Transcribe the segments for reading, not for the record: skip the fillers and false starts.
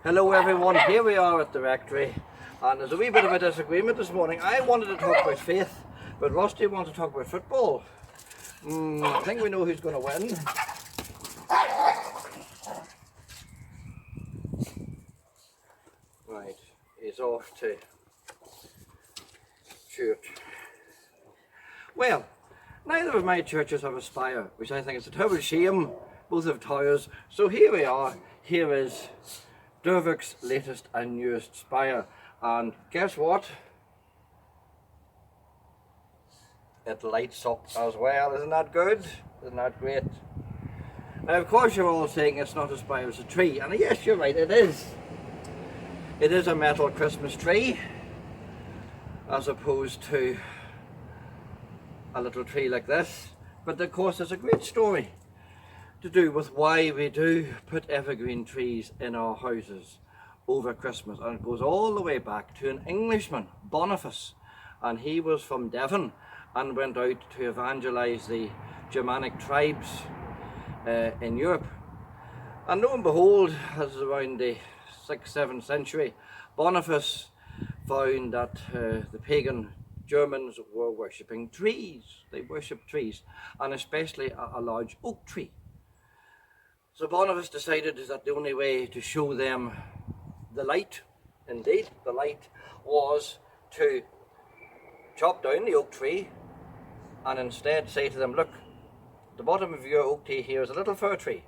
Hello everyone, here we are at the rectory and there's a wee bit of a disagreement this morning. I wanted to talk about faith, but Rusty wants to talk about football. I think we know who's going to win. Right, he's off to church. Well, neither of my churches have a spire, which I think is a terrible shame. Both have towers, so here we are. Here is Dervick's latest and newest spire, and guess what? It lights up as well. Isn't that good? Isn't that great? Now of course you're all saying it's not a spire, it's a tree, and yes, you're right, it is. It is a metal Christmas tree as opposed to a little tree like this, but of course there's a great story to do with why we do put evergreen trees in our houses over Christmas, and it goes all the way back to an Englishman, Boniface, and he was from Devon and went out to evangelize the Germanic tribes in Europe. And lo and behold, as around the 6th, 7th century, Boniface found that the pagan Germans were worshipping trees. They worshipped trees, and especially a large oak tree. So Boniface decided that the only way to show them the light, indeed the light, was to chop down the oak tree and instead say to them, look, at the bottom of your oak tree here is a little fir tree.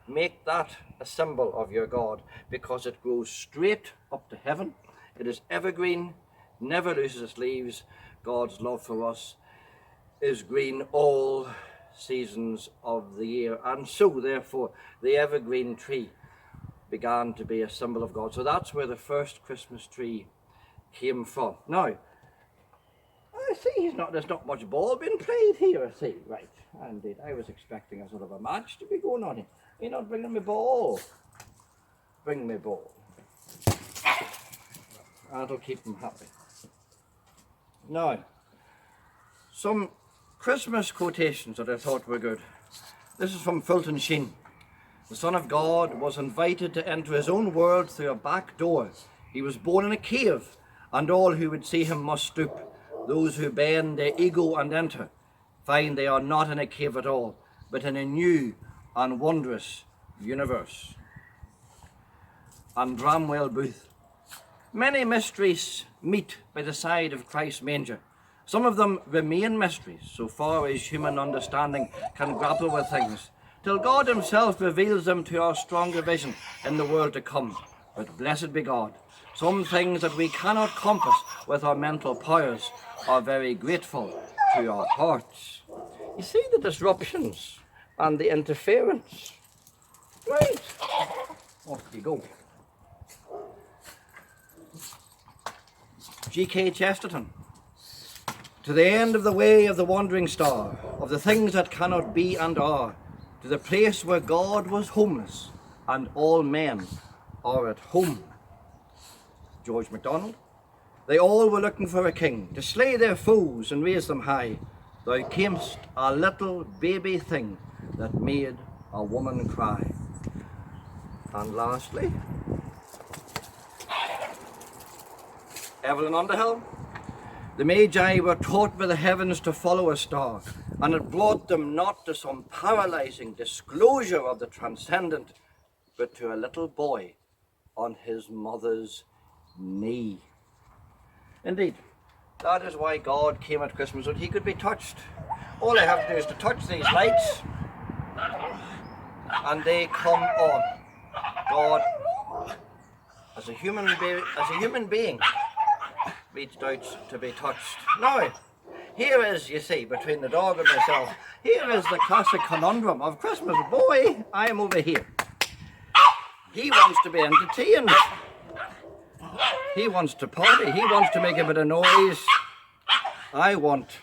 Make that a symbol of your God, because it grows straight up to heaven. It is evergreen, never loses its leaves. God's love for us is green all seasons of the year, and so therefore the evergreen tree began to be a symbol of God. So that's where the first Christmas tree came from. Now, I see there's not much ball being played here, I see. Right, indeed, I was expecting a sort of a match to be going on here. You're not bringing me ball. Bring me ball. That'll keep them happy. Now, some Christmas quotations that I thought were good. This is from Fulton Sheen. The Son of God was invited to enter his own world through a back door. He was born in a cave, and all who would see him must stoop. Those who bend their ego and enter find they are not in a cave at all, but in a new and wondrous universe. And Bramwell Booth. Many mysteries meet by the side of Christ's manger. Some of them remain mysteries, so far as human understanding can grapple with things, till God himself reveals them to our stronger vision in the world to come. But blessed be God, some things that we cannot compass with our mental powers are very grateful to our hearts. You see the disruptions and the interference. Right, off you go. G.K. Chesterton. To the end of the way of the wandering star, of the things that cannot be and are, to the place where God was homeless and all men are at home. George MacDonald. They all were looking for a king, to slay their foes and raise them high. Thou camest a little baby thing that made a woman cry. And lastly, Evelyn Underhill. The Magi were taught by the heavens to follow a star, and it brought them not to some paralyzing disclosure of the transcendent, but to a little boy on his mother's knee. Indeed, that is why God came at Christmas, so that he could be touched. All I have to do is to touch these lights, and they come on. God, as a human being, reached out to be touched. Now, here is, you see, between the dog and myself, here is the classic conundrum of Christmas. Boy, I am over here. He wants to be entertained. He wants to party. He wants to make a bit of noise. I want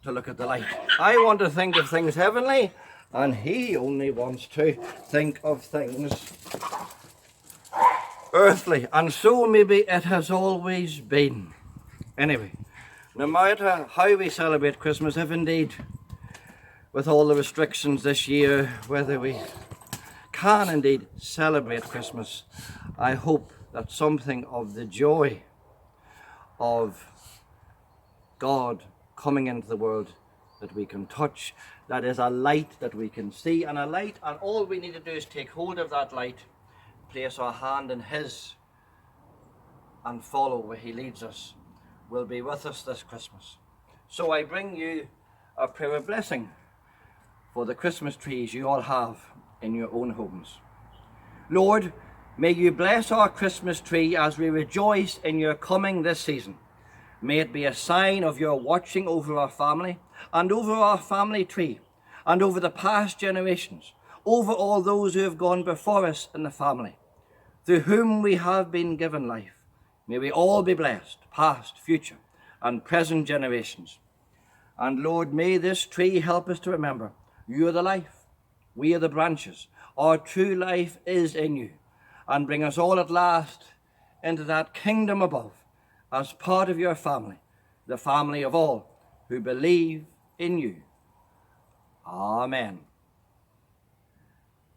to look at the light. I want to think of things heavenly, and he only wants to think of things earthly, and so maybe it has always been. Anyway, no matter how we celebrate Christmas, if indeed with all the restrictions this year, whether we can indeed celebrate Christmas, I hope that something of the joy of God coming into the world that we can touch, that is a light that we can see, and a light, and all we need to do is take hold of that light, place our hand in his, and follow where he leads us, will be with us this Christmas. So I bring you a prayer of blessing for the Christmas trees you all have in your own homes. Lord, may you bless our Christmas tree as we rejoice in your coming this season. May it be a sign of your watching over our family and over our family tree and over the past generations, over all those who have gone before us in the family, through whom we have been given life. May we all be blessed, past, future, and present generations. And Lord, may this tree help us to remember you are the life, we are the branches. Our true life is in you, and bring us all at last into that kingdom above as part of your family, the family of all who believe in you. Amen.